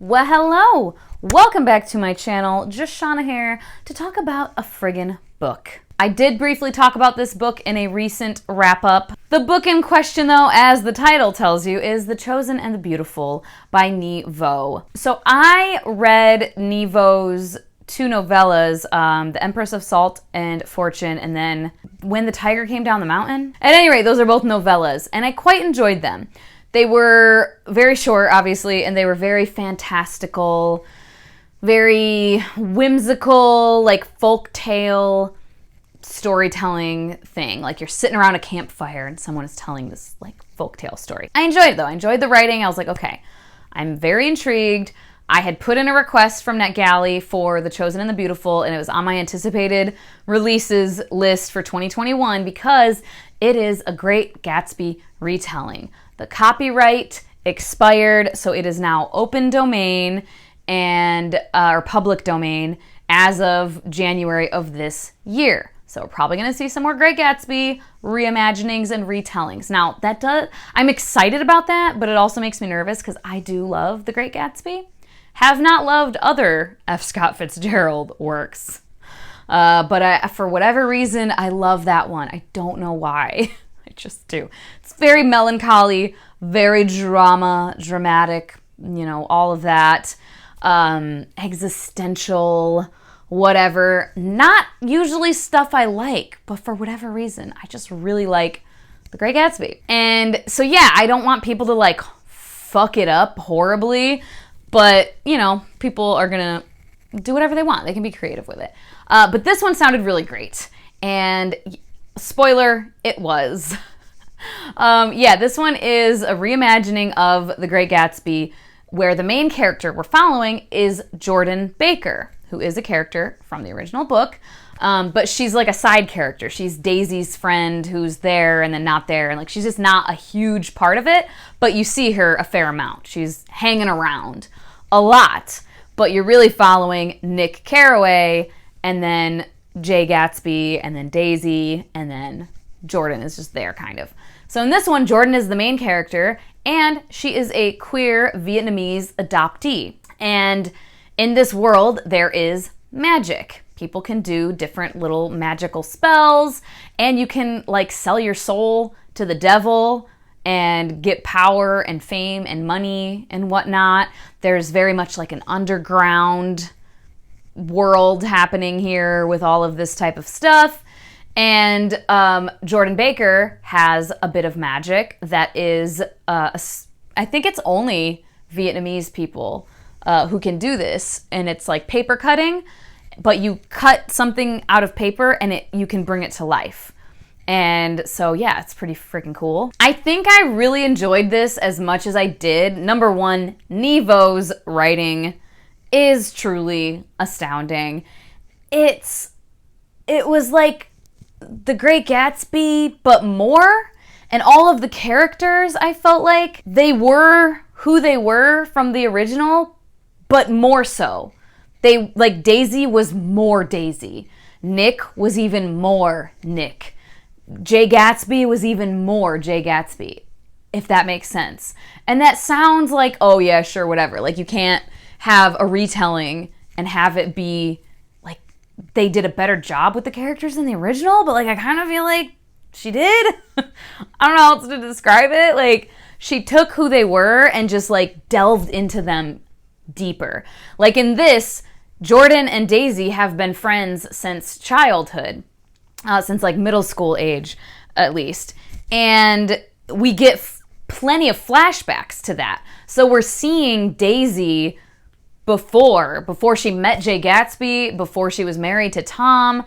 Well, hello! Welcome back to my channel, Jashana here, to talk about a friggin' book. I did briefly talk about this book in a recent wrap-up. The book in question, though, as the title tells you, is The Chosen and the Beautiful by Nghi. So I read Nghi's two novellas, The Empress of Salt and Fortune, and then When the Tiger Came Down the Mountain. At any rate, those are both novellas, and I quite enjoyed them. They were very short, obviously, and they were very fantastical, very whimsical, like folk tale storytelling thing. Like you're sitting around a campfire and someone is telling this like folk tale story. I enjoyed it though. I enjoyed the writing. I was like, okay, I'm very intrigued. I had put in a request from NetGalley for The Chosen and the Beautiful, and it was on my anticipated releases list for 2021 because it is a Great Gatsby retelling. The copyright expired, so it is now open domain and or public domain as of January of this year. So we're probably going to see some more Great Gatsby reimaginings and retellings. Now, I'm excited about that, but it also makes me nervous because I do love The Great Gatsby. Have not loved other F. Scott Fitzgerald works. But for whatever reason, I love that one. I don't know why. I just do. It's very melancholy, very dramatic, you know, all of that. Existential, whatever. Not usually stuff I like, but for whatever reason, I just really like The Great Gatsby. And so, yeah, I don't want people to, like, fuck it up horribly, but, you know, people are gonna do whatever they want. They can be creative with it. But this one sounded really great. And spoiler, it was. Yeah, this one is a reimagining of The Great Gatsby where the main character we're following is Jordan Baker, who is a character from the original book, but she's like a side character. She's Daisy's friend who's there and then not there, and like she's just not a huge part of it, but you see her a fair amount. She's hanging around a lot, but you're really following Nick Carraway and then Jay Gatsby and then Daisy and then Jordan is just there kind of. So in this one, Jordan is the main character and she is a queer Vietnamese adoptee. And in this world, there is magic. People can do different little magical spells and you can like sell your soul to the devil and get power and fame and money and whatnot. There's very much like an underground world happening here with all of this type of stuff. And Jordan Baker has a bit of magic that is, I think it's only Vietnamese people who can do this. And it's like paper cutting, but you cut something out of paper and you can bring it to life. And so, yeah, it's pretty freaking cool. I think I really enjoyed this as much as I did. Number one, Nghi's writing is truly astounding. It was like The Great Gatsby, but more. And all of the characters, I felt like they were who they were from the original, but more so. Like Daisy was more Daisy. Nick was even more Nick. Jay Gatsby was even more Jay Gatsby, if that makes sense. And that sounds like, oh yeah, sure, whatever. Like you can't have a retelling and have it be like they did a better job with the characters in the original, but like I kind of feel like she did. I don't know how else to describe it. Like she took who they were and just like delved into them deeper. Like in this, Jordan and Daisy have been friends since childhood. Since like middle school age, at least. And we get plenty of flashbacks to that. So we're seeing Daisy before she met Jay Gatsby, before she was married to Tom,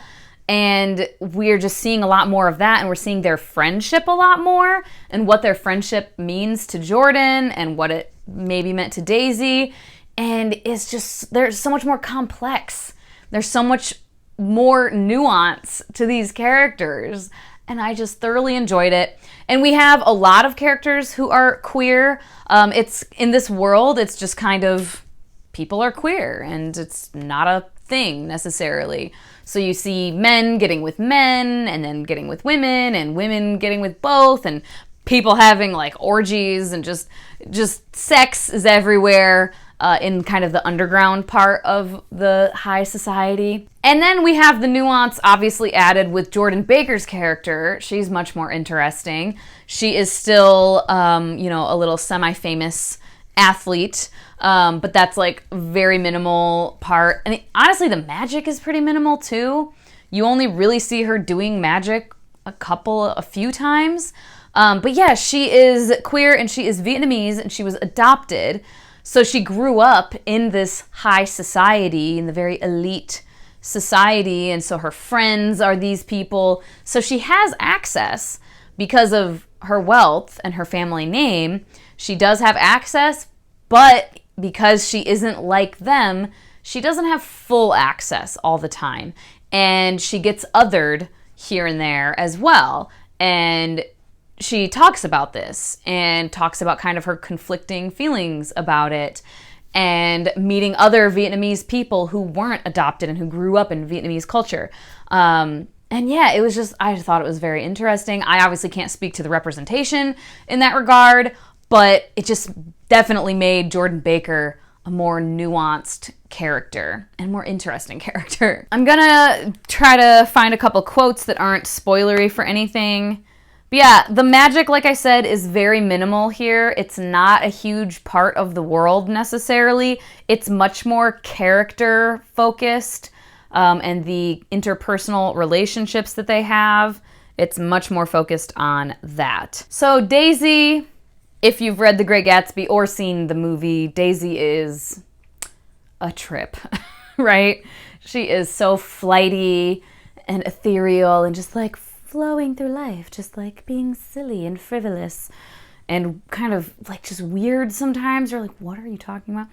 and we're just seeing a lot more of that, and we're seeing their friendship a lot more, and what their friendship means to Jordan, and what it maybe meant to Daisy, and it's just, there's so much more complex. There's so much more nuance to these characters, and I just thoroughly enjoyed it. And we have a lot of characters who are queer. It's in this world, it's just kind of people are queer, and it's not a thing necessarily. So you see men getting with men, and then getting with women, and women getting with both, and people having like orgies, and just sex is everywhere. in kind of the underground part of the high society. And then we have the nuance obviously added with Jordan Baker's character. She's much more interesting. She is still, a little semi-famous athlete, but that's like very minimal part. And honestly, the magic is pretty minimal too. You only really see her doing magic a few times. But yeah, she is queer and she is Vietnamese and she was adopted. So she grew up in this high society, in the very elite society, and so her friends are these people. So she has access because of her wealth and her family name. She does have access, but because she isn't like them, she doesn't have full access all the time. And she gets othered here and there as well. And she talks about this and talks about kind of her conflicting feelings about it and meeting other Vietnamese people who weren't adopted and who grew up in Vietnamese culture. And yeah, it was just, I thought it was very interesting. I obviously can't speak to the representation in that regard, but it just definitely made Jordan Baker a more nuanced character and more interesting character. I'm gonna try to find a couple quotes that aren't spoilery for anything. But yeah, the magic, like I said, is very minimal here. It's not a huge part of the world necessarily. It's much more character focused, and the interpersonal relationships that they have. It's much more focused on that. So Daisy, if you've read The Great Gatsby or seen the movie, Daisy is a trip, right? She is so flighty and ethereal and just like flowing through life, just like being silly and frivolous and kind of like just weird sometimes. You're like, what are you talking about?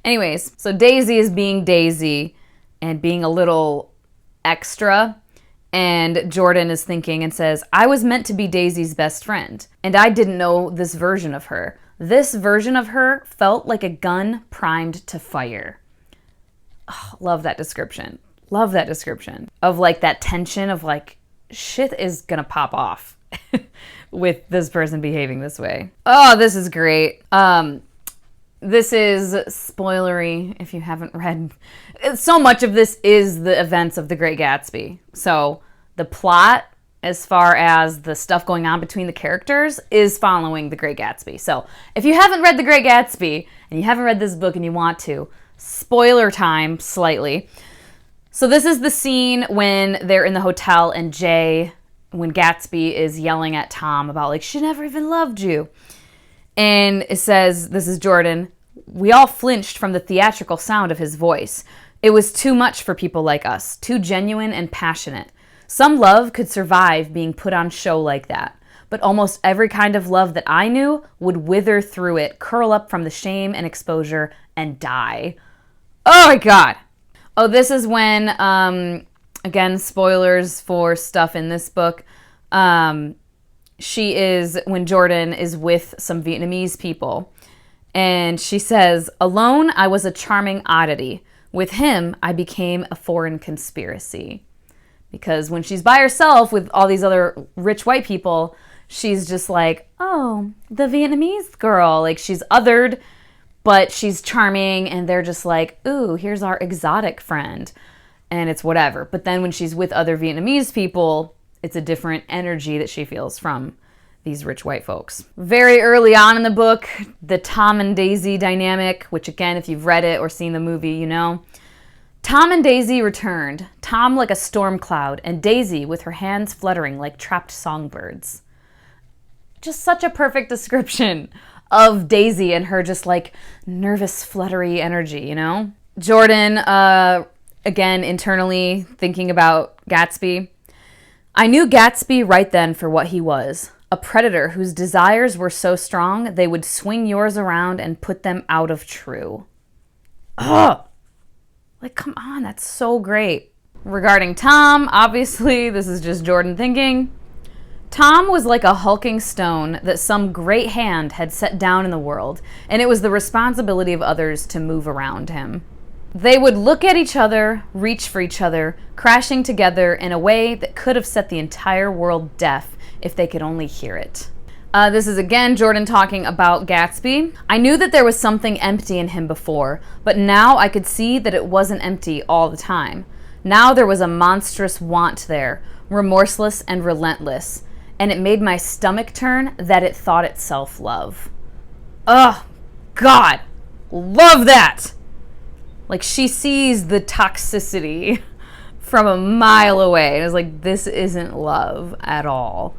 Anyways, so Daisy is being Daisy and being a little extra. And Jordan is thinking and says, I was meant to be Daisy's best friend, and I didn't know this version of her. This version of her felt like a gun primed to fire. Oh, love that description. Love that description of like that tension of like, shit is gonna pop off with this person behaving this way. Oh, this is great. This is spoilery if you haven't read. So much of this is the events of The Great Gatsby. So the plot, as far as the stuff going on between the characters, is following The Great Gatsby. So if you haven't read The Great Gatsby and you haven't read this book and you want to, spoiler time slightly. So this is the scene when they're in the hotel and when Gatsby is yelling at Tom about like, she never even loved you. And it says, this is Jordan, we all flinched from the theatrical sound of his voice. It was too much for people like us, too genuine and passionate. Some love could survive being put on show like that, but almost every kind of love that I knew would wither through it, curl up from the shame and exposure, and die. Oh my God. Oh, this is when, again, spoilers for stuff in this book. When Jordan is with some Vietnamese people. And she says, alone, I was a charming oddity. With him, I became a foreign conspiracy. Because when she's by herself with all these other rich white people, she's just like, oh, the Vietnamese girl. Like, she's othered, but she's charming, and they're just like, ooh, here's our exotic friend. And it's whatever. But then when she's with other Vietnamese people, it's a different energy that she feels from these rich white folks. Very early on in the book, the Tom and Daisy dynamic, which again, if you've read it or seen the movie, you know. Tom and Daisy returned, Tom like a storm cloud, and Daisy with her hands fluttering like trapped songbirds. Just such a perfect description of Daisy and her just like nervous, fluttery energy, you know? Jordan, again, internally thinking about Gatsby. I knew Gatsby right then for what he was. A predator whose desires were so strong they would swing yours around and put them out of true. Ugh! Like, come on, that's so great. Regarding Tom, obviously, this is just Jordan thinking. Tom was like a hulking stone that some great hand had set down in the world, and it was the responsibility of others to move around him. They would look at each other, reach for each other, crashing together in a way that could have set the entire world deaf if they could only hear it. This is again Jordan talking about Gatsby. I knew that there was something empty in him before, but now I could see that it wasn't empty all the time. Now there was a monstrous want there, remorseless and relentless, and it made my stomach turn that it thought itself love. Ugh, God, love that! Like, she sees the toxicity from a mile away, and is like, this isn't love at all.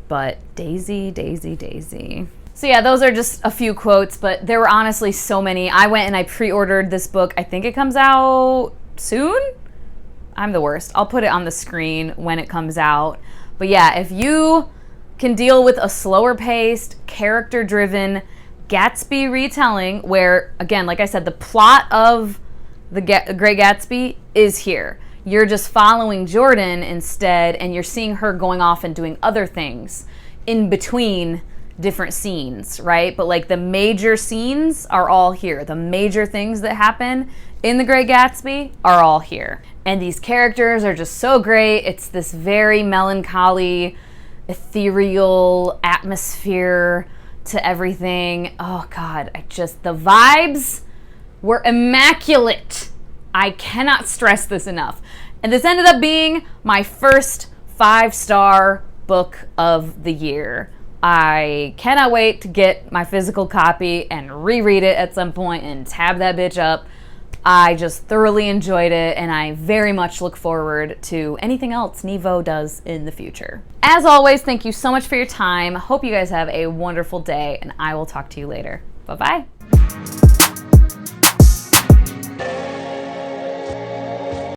But Daisy, Daisy, Daisy. So yeah, those are just a few quotes, but there were honestly so many. I went and I pre-ordered this book. I think it comes out soon? I'm the worst. I'll put it on the screen when it comes out. But yeah, if you can deal with a slower paced, character-driven Gatsby retelling where, again, like I said, the plot of the Great Gatsby is here. You're just following Jordan instead, and you're seeing her going off and doing other things in between different scenes, right? But like the major scenes are all here. The major things that happen in the Great Gatsby are all here. And these characters are just so great. It's this very melancholy, ethereal atmosphere to everything. Oh God, the vibes were immaculate. I cannot stress this enough. And this ended up being my first 5-star book of the year. I cannot wait to get my physical copy and reread it at some point and tab that bitch up. I just thoroughly enjoyed it, and I very much look forward to anything else Nevo does in the future. As always, thank you so much for your time. Hope you guys have a wonderful day, and I will talk to you later. Bye-bye.